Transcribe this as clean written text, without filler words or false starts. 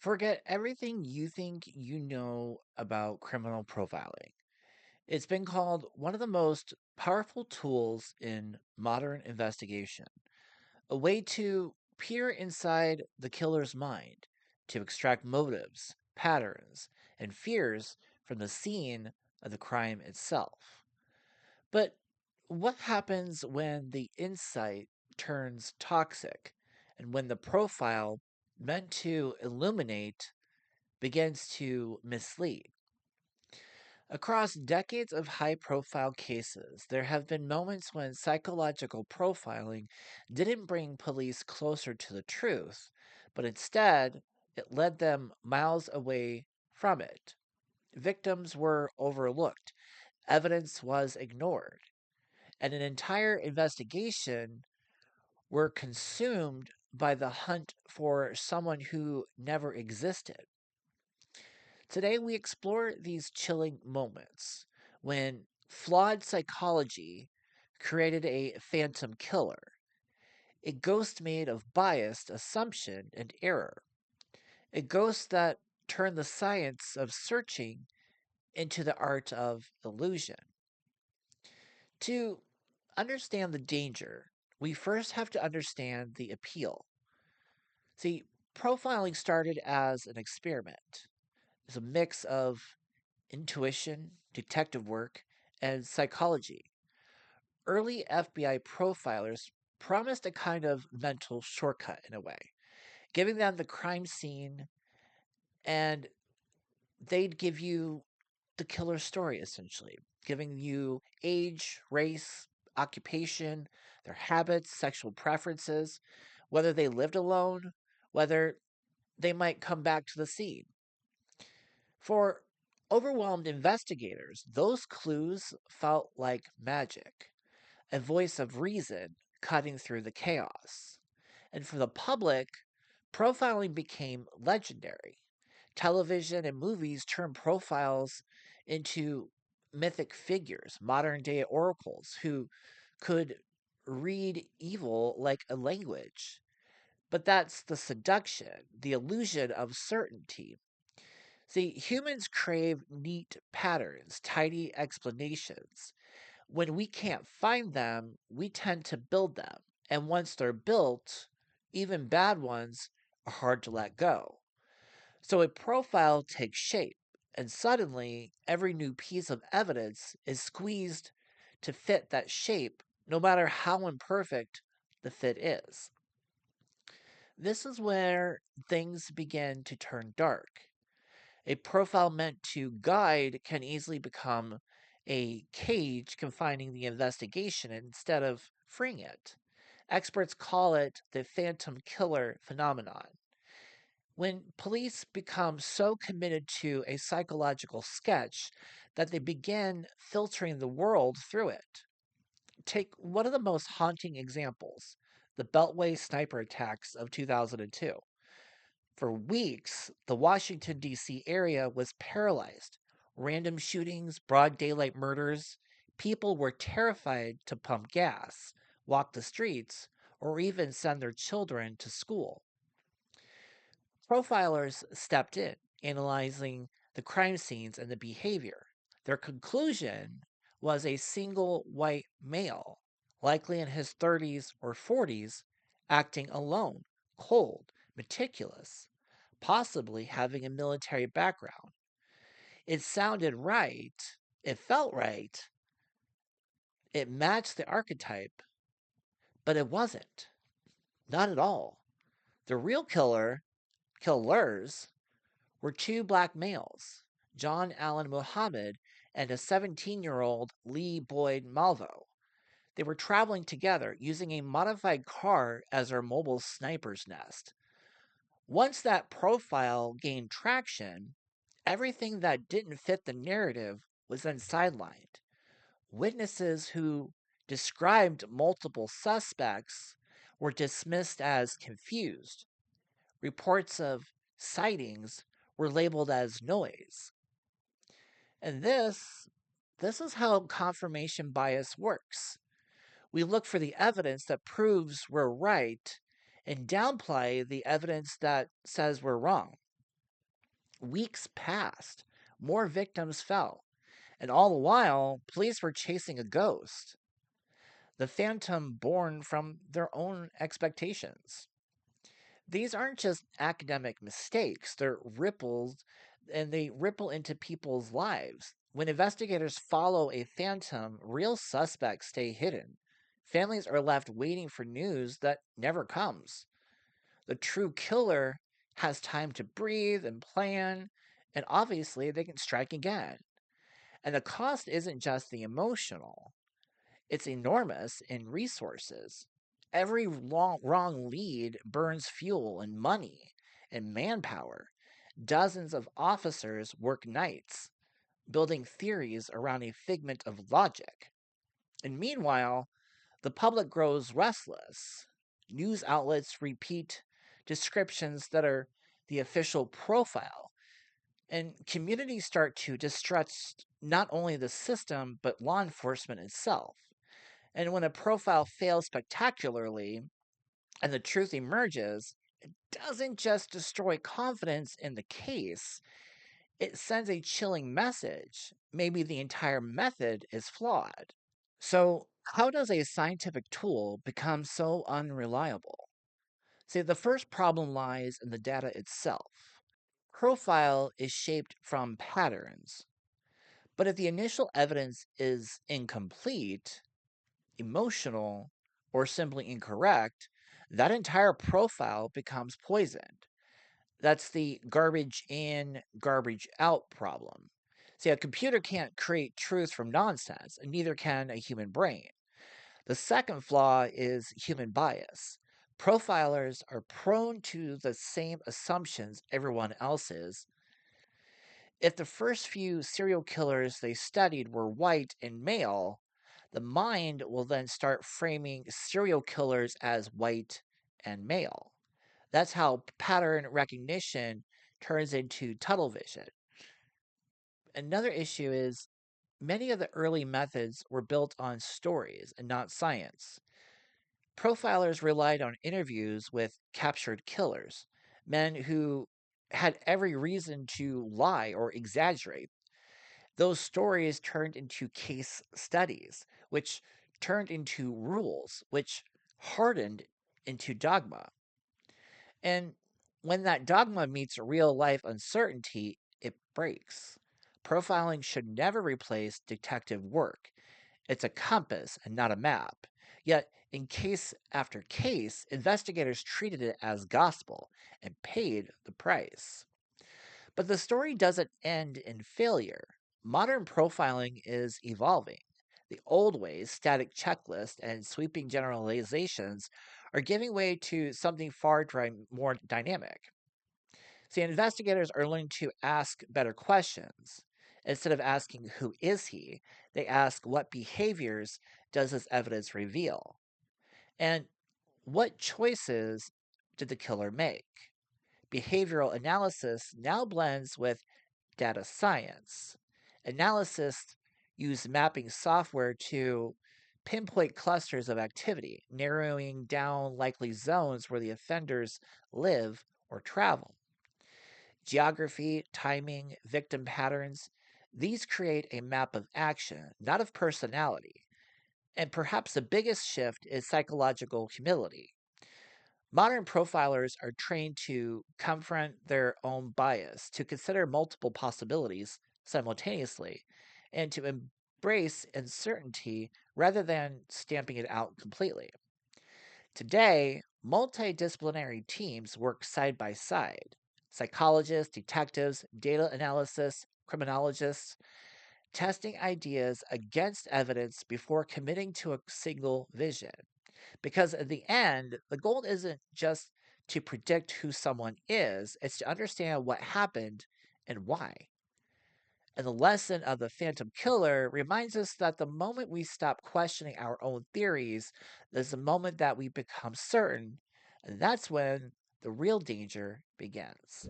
Forget everything you think you know about criminal profiling. It's been called one of the most powerful tools in modern investigation, a way to peer inside the killer's mind, to extract motives, patterns, and fears from the scene of the crime itself. But what happens when the insight turns toxic and when the profile meant to illuminate begins to mislead? Across decades of high profile cases, there have been moments when psychological profiling didn't bring police closer to the truth, but instead it led them miles away from it. Victims were overlooked, evidence was ignored, and an entire investigation were consumed by the hunt for someone who never existed. Today, we explore these chilling moments when flawed psychology created a phantom killer, a ghost made of biased assumption and error, a ghost that turned the science of searching into the art of illusion. To understand the danger, we first have to understand the appeal. See, profiling started as an experiment. It's a mix of intuition, detective work, and psychology. Early FBI profilers promised a kind of mental shortcut in a way, giving them the crime scene and they'd give you the killer story essentially, giving you age, race, occupation, their habits, sexual preferences, whether they lived alone, whether they might come back to the scene. For overwhelmed investigators, those clues felt like magic, a voice of reason cutting through the chaos. And for the public, profiling became legendary. Television and movies turned profiles into mythic figures, modern day oracles who could read evil like a language. But that's the seduction, the illusion of certainty. See, humans crave neat patterns, tidy explanations. When we can't find them, we tend to build them. And once they're built, even bad ones are hard to let go. So a profile takes shape, and suddenly every new piece of evidence is squeezed to fit that shape, no matter how imperfect the fit is. This is where things begin to turn dark. A profile meant to guide can easily become a cage confining the investigation instead of freeing it. Experts call it the phantom killer phenomenon. When police become so committed to a psychological sketch that they begin filtering the world through it. Take one of the most haunting examples, the Beltway Sniper attacks of 2002. For weeks, the Washington, D.C. area was paralyzed. Random shootings, broad daylight murders. People were terrified to pump gas, walk the streets, or even send their children to school. Profilers stepped in, analyzing the crime scenes and the behavior. Their conclusion was a single white male, likely in his 30s or 40s, acting alone, cold, meticulous, possibly having a military background. It sounded right, it felt right, it matched the archetype, but it wasn't. Not at all. The real killers, were two black males, John Allen Muhammad and a 17-year-old Lee Boyd Malvo. They were traveling together using a modified car as their mobile sniper's nest. Once that profile gained traction, everything that didn't fit the narrative was then sidelined. Witnesses who described multiple suspects were dismissed as confused. Reports of sightings were labeled as noise. And this is how confirmation bias works. We look for the evidence that proves we're right and downplay the evidence that says we're wrong. Weeks passed, more victims fell, and all the while, police were chasing a ghost, the phantom born from their own expectations. These aren't just academic mistakes, they're ripples, and they ripple into people's lives. When investigators follow a phantom, real suspects stay hidden. Families are left waiting for news that never comes. The true killer has time to breathe and plan, and obviously they can strike again. And the cost isn't just the emotional, it's enormous in resources. Every wrong lead burns fuel and money and manpower. Dozens of officers work nights, building theories around a figment of logic. And meanwhile, the public grows restless. News outlets repeat descriptions that are the official profile, and communities start to distrust not only the system, but law enforcement itself. And when a profile fails spectacularly and the truth emerges, it doesn't just destroy confidence in the case, it sends a chilling message. Maybe the entire method is flawed. So, how does a scientific tool become so unreliable? See, the first problem lies in the data itself. Profile is shaped from patterns, but if the initial evidence is incomplete, emotional, or simply incorrect, that entire profile becomes poisoned. That's the garbage in, garbage out problem. See, a computer can't create truth from nonsense, and neither can a human brain. The second flaw is human bias. Profilers are prone to the same assumptions everyone else is. If the first few serial killers they studied were white and male, the mind will then start framing serial killers as white and male. That's how pattern recognition turns into tunnel vision. Another issue is many of the early methods were built on stories and not science. Profilers relied on interviews with captured killers, men who had every reason to lie or exaggerate. Those stories turned into case studies, which turned into rules, which hardened into dogma. And when that dogma meets real life uncertainty, it breaks. Profiling should never replace detective work. It's a compass and not a map. Yet, in case after case, investigators treated it as gospel and paid the price. But the story doesn't end in failure. Modern profiling is evolving. The old ways, static checklists and sweeping generalizations, are giving way to something more dynamic. See, investigators are learning to ask better questions. Instead of asking, who is he? They ask, what behaviors does this evidence reveal? And what choices did the killer make? Behavioral analysis now blends with data science. Analysts use mapping software to pinpoint clusters of activity, narrowing down likely zones where the offenders live or travel. Geography, timing, victim patterns, these create a map of action, not of personality. And perhaps the biggest shift is psychological humility. Modern profilers are trained to confront their own bias, to consider multiple possibilities simultaneously, and to embrace uncertainty rather than stamping it out completely. Today, multidisciplinary teams work side by side. Psychologists, detectives, data analysts, criminologists, testing ideas against evidence before committing to a single vision. Because at the end, the goal isn't just to predict who someone is, it's to understand what happened and why. And the lesson of the Phantom Killer reminds us that the moment we stop questioning our own theories is the moment that we become certain, and that's when the real danger begins.